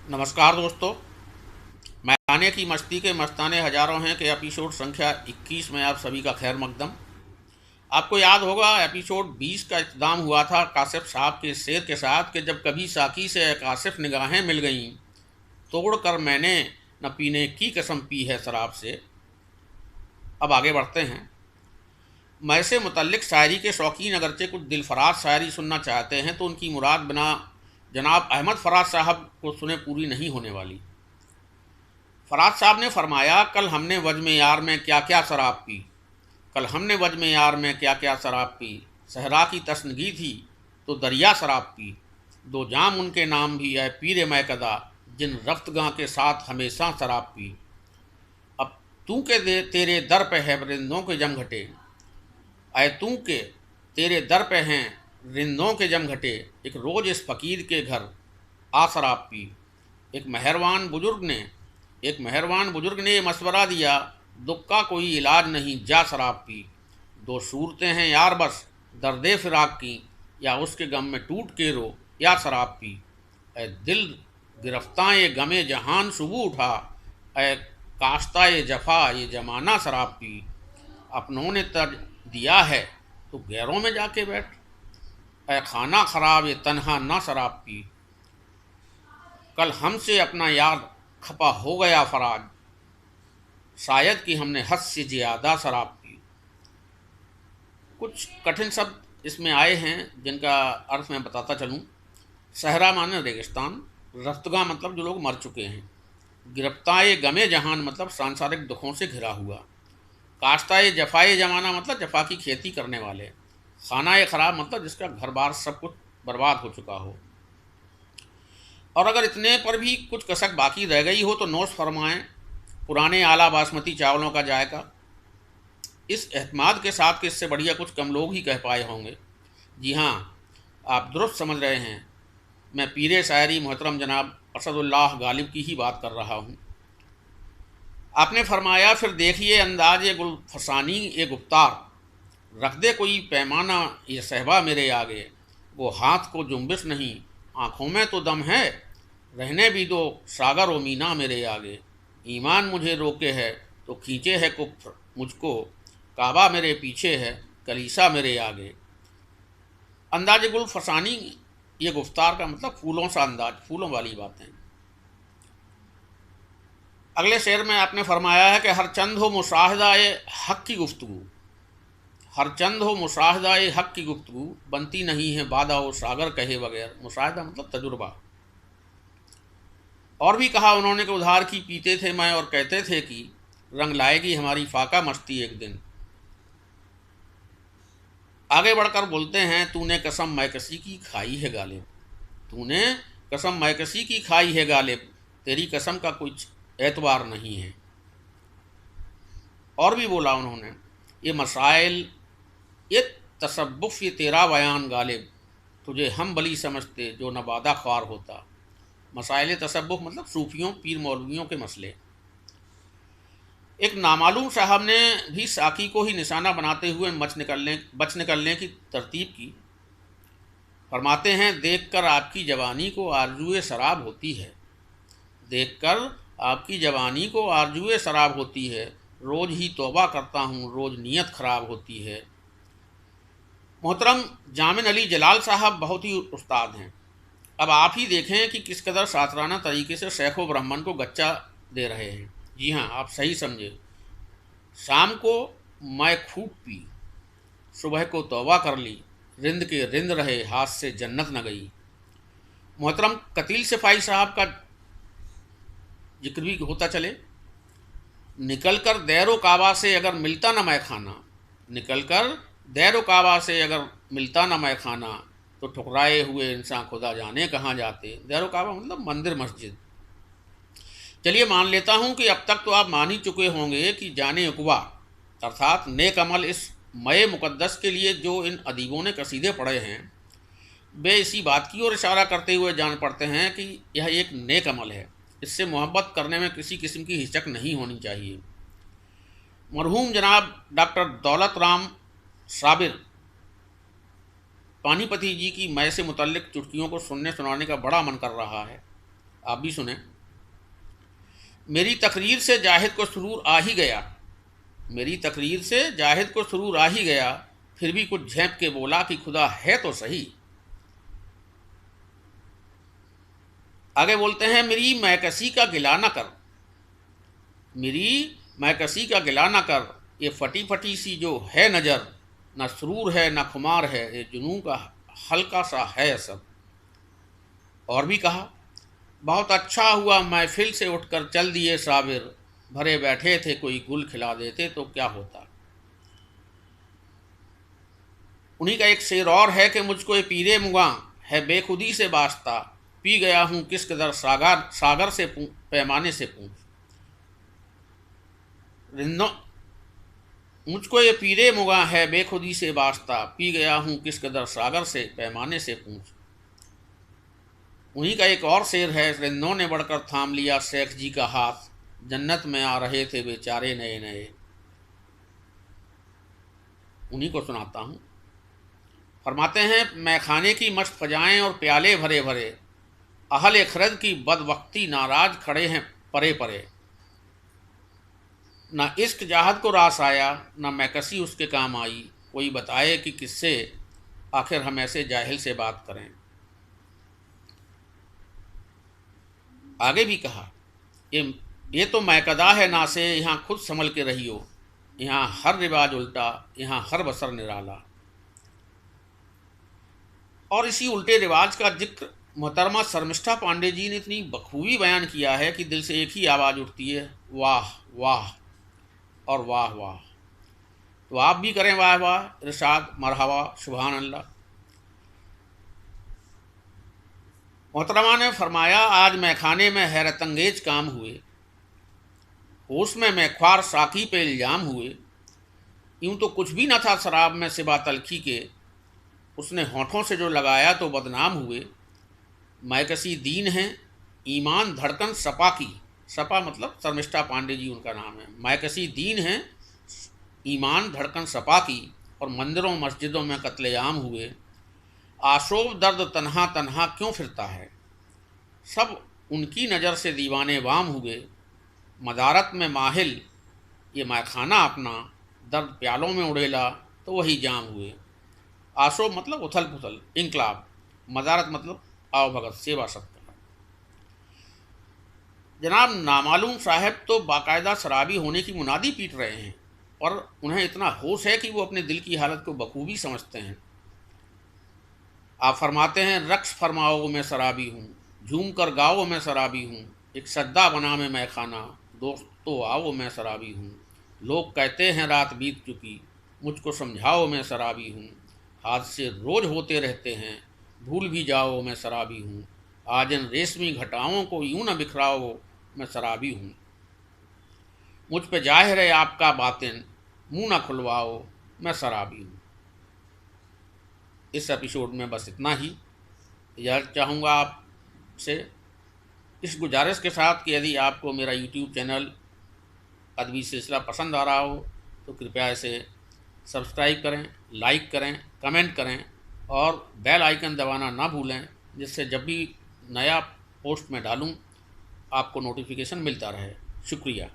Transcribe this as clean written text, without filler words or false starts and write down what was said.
नमस्कार दोस्तों। मैदाने की मस्ती के मस्ताने हजारों हैं कि एपिसोड संख्या 21 में आप सभी का खैर मकदम। आपको याद होगा एपिसोड 20 का इख्तिताम हुआ था कासिफ साहब के शेर के साथ कि जब कभी साकी से कासिफ निगाहें मिल गईं तोड़ कर मैंने न पीने की कसम पी है शराब से। अब आगे बढ़ते हैं। मैं से मुतल्लिक शायरी के शौकीन अगरचे कुछ दिलफराज शायरी सुनना चाहते हैं तो उनकी मुराद बिना जनाब अहमद फराज साहब को सुने पूरी नहीं होने वाली। फराज साहब ने फरमाया, कल हमने वज्म यार में क्या क्या शराब पी, कल हमने वज्म यार में क्या क्या शराब पी, सहरा की तस्नगी थी तो दरिया शराब पी, दो जाम उनके नाम भी है पीरे मैं कदा, जिन रफ्तगां के साथ हमेशा शराब पी। अब तू के तेरे दर पे है रिंदों के जम घटे, आए तू के तेरे दर पे हैं रिंदों के जम घटे, एक रोज़ इस फ़कीर के घर आ शराब पी। एक मेहरबान बुजुर्ग ने ये मशवरा दिया, दुख का कोई इलाज नहीं जा शराब पी। दो सूरतें हैं यार बस दर्दे फिराक की, या उसके गम में टूट के रो या शराब पी। ए दिल गिरफ्तां ये गमे जहान सुबह उठा, ए काश्ता ये जफा ये जमाना शराब पी। अपनों ने तज दिया है तो गैरों में जाके बैठ, ए खाना खराब ये तन्हा ना शराब पी। कल हमसे अपना यार खपा हो गया फराज, शायद कि हमने हद से ज़्यादा शराब पी। कुछ कठिन शब्द इसमें आए हैं जिनका अर्थ मैं बताता चलूँ। सहरा माने रेगिस्तान, रफ्तगा मतलब जो लोग मर चुके हैं, गिरफ्ताए गमे जहान मतलब सांसारिक दुखों से घिरा हुआ, काश्ताए जफ़ाए जमाना मतलब जफा की खेती करने वाले, खाना ख़राब मतलब जिसका घर बार सब कुछ बर्बाद हो चुका हो। और अगर इतने पर भी कुछ कसक बाकी रह गई हो तो नोश फरमाएं पुराने आला बासमती चावलों का जायका, इस एतमाद के साथ कि इससे बढ़िया कुछ कम लोग ही कह पाए होंगे। जी हाँ, आप दुरुस्त समझ रहे हैं, मैं पीरे शायरी मोहतरम जनाब असदुल्लाह गालिब की ही बात कर रहा हूँ। आपने फरमाया, फिर देखिए अंदाज ये गुल फसानी ये गुफ्तार, रख दे कोई पैमाना ये सहबा मेरे आगे, वो हाथ को जुम्बिश नहीं आँखों में तो दम है, रहने भी दो सागर व मीना मेरे आगे। ईमान मुझे रोके है तो खींचे है कुफ्र मुझको, काबा मेरे पीछे है कलीसा मेरे आगे। अंदाज गुल फसानी ये गुफ्तार का मतलब फूलों सा अंदाज, फूलों वाली बातें। अगले शेर में आपने फरमाया है कि हर चंद हो मुशाहिदा ए हक़ की गुफ्तगू, हर चंद हो मुशाहिदा ए हक़ की गुफ्तगू, बनती नहीं है बादा हो सागर कहे बगैर। मुशाहिदा मतलब तजुर्बा। और भी कहा उन्होंने कि उधार की पीते थे मैं और कहते थे कि रंग लाएगी हमारी फाका मस्ती एक दिन। आगे बढ़कर बोलते हैं, तूने कसम मैकसी की खाई है गालिब, तूने कसम मैकसी की खाई है गालिब, तेरी कसम का कुछ एतबार नहीं है। और भी बोला उन्होंने, ये मसाइल ये तसब्बुफ ये तेरा बयान गालिब, तुझे हम भली समझते जो नबादा ख्वार होता। मसाइल तसब्बुफ मतलब सूफियों पीर मौलवियों के मसले। एक नामालूम साहब ने भी साकी को ही निशाना बनाते हुए बच निकलने की तरतीब की। फरमाते हैं, देखकर आपकी जवानी को आरजुए शराब होती है, देखकर आपकी जवानी को आरजुए शराब होती है, रोज़ ही तौबा करता हूँ रोज़ नीयत ख़राब होती है। मोहतरम जामिन अली जलाल साहब बहुत ही उस्ताद हैं। अब आप ही देखें कि किस कदर शातराना तरीके से शेख व ब्राह्मण को गच्चा दे रहे हैं। जी हाँ, आप सही समझे। शाम को मैं खूब पी, सुबह को तौबा कर ली, रिंद के रिंद रहे हाथ से जन्नत न गई। मोहतरम कतील सिपाही साहब का जिक्र भी होता चले, निकल कर दैरो काबा से अगर मिलता न मैं खाना, निकल कर दैरो काबा से अगर मिलता न मैं खाना, तो ठुकराए हुए इंसान खुदा जाने कहाँ जाते। दैरो काबा मतलब मंदिर मस्जिद। चलिए मान लेता हूँ कि अब तक तो आप मान ही चुके होंगे कि जाने उकबा अर्थात नेक अमल इस मय मुक़द्दस के लिए जो इन अदीबों ने कसीदे पढ़े हैं, वे इसी बात की ओर इशारा करते हुए जान पड़ते हैं कि यह एक नेक अमल है, इससे मोहब्बत करने में किसी किस्म की हिचक नहीं होनी चाहिए। मरहूम जनाब डॉक्टर दौलत राम साबिर पानीपति जी की मय से मुतल्लिक चुटकियों को सुनने सुनाने का बड़ा मन कर रहा है। आप भी सुने। मेरी तकरीर से जाहिद को सुरूर आ ही गया, मेरी तकरीर से जाहिद को सुरूर आ ही गया, फिर भी कुछ झेंप के बोला कि खुदा है तो सही। आगे बोलते हैं, मेरी मैकसी का गिला न कर, मेरी मैकसी का गिला न कर, ये फटी फटी सी जो है नज़र, न सुरूर है न खुमार है, ये जुनून का हल्का सा है असर। और भी कहा, बहुत अच्छा हुआ महफिल से उठकर चल दिए साबिर, भरे बैठे थे कोई गुल खिला देते तो क्या होता। उन्हीं का एक शेर और है कि मुझको ये पीरे मुगा है बेखुदी से वास्ता, पी गया हूँ किस कदर सागर से पैमाने से पूछ। रिंदों मुझको ये पीरे मुगा है बेखुदी से वास्ता, पी गया हूँ किस कदर सागर से पैमाने से पूछ। उन्हीं का एक और शेर है, रिंदों ने बढ़कर थाम लिया शेख जी का हाथ, जन्नत में आ रहे थे बेचारे नए नए। उन्हीं को सुनाता हूँ। फरमाते हैं, मैखाने की मस्त फजाएं और प्याले भरे भरे, अहल खरद की बदवक्ती नाराज खड़े हैं परे परे। ना इश्क जाहद को रास आया, ना मैकसी उसके काम आई, कोई बताए कि किससे आखिर हम ऐसे जाहिल से बात करें। आगे भी कहा, ये तो मैकदा है ना से, यहाँ खुद संभल के रहियो, यहाँ हर रिवाज उल्टा, यहाँ हर बसर निराला। और इसी उल्टे रिवाज का जिक्र मोहतरमा शर्मिष्ठा पांडे जी ने इतनी बखूबी बयान किया है कि दिल से एक ही आवाज़ उठती है, वाह वाह और वाह वाह। तो आप भी करें वाह वाह, इरशाद, मरहबा, सुभान अल्लाह। मोहतरमा ने फरमाया, आज मैखाने में हैरत अंगेज काम हुए, होश में मैख्वार साकी पे इल्ज़ाम हुए। यूँ तो कुछ भी न था शराब में सिवा तलखी के, उसने होठों से जो लगाया तो बदनाम हुए। मैकसी दीन है ईमान धड़कन सपा की, सपा मतलब शर्मिष्ठा पांडे जी उनका नाम है। मैकसी दीन है ईमान धड़कन सपा की, और मंदिरों मस्जिदों में कत्लेआम हुए। आशोब दर्द तन्हा तन्हा क्यों फिरता है, सब उनकी नज़र से दीवाने वाम हुए। मदारत में माहिल ये मैखाना अपना, दर्द प्यालों में उड़ेला तो वही जाम हुए। आशोब मतलब उथल पुथल, इंकलाब। मदारत मतलब आओ भगत, सेवा सत्कार। जनाब नामालूम साहब तो बाकायदा शराबी होने की मुनादी पीट रहे हैं, और उन्हें इतना होश है कि वो अपने दिल की हालत को बखूबी समझते हैं। आप फरमाते हैं, रक्स फरमाओ मैं शराबी हूँ, झूम कर गाओ मैं शराबी हूँ, एक सद्दा बना में मैखाना, दोस्तों आओ मैं शराबी हूँ। लोग कहते हैं रात बीत चुकी, मुझको समझाओ मैं शराबी हूँ। हादसे रोज होते रहते हैं, भूल भी जाओ मैं शराबी हूँ। आज इन रेशमी घटाओं को यूं न बिखराओ मैं शराबी हूँ। मुझ पे जाहिर है आपका बातिन, मुँह न खुलवाओ मैं शराबी हूँ। इस एपिसोड में बस इतना ही। यह चाहूँगा आपसे इस गुजारिश के साथ कि यदि आपको मेरा यूट्यूब चैनल अदबी सिलसिला पसंद आ रहा हो तो कृपया इसे सब्सक्राइब करें, लाइक करें, कमेंट करें और बेल आइकन दबाना ना भूलें, जिससे जब भी नया पोस्ट में डालूं आपको नोटिफिकेशन मिलता रहे। शुक्रिया।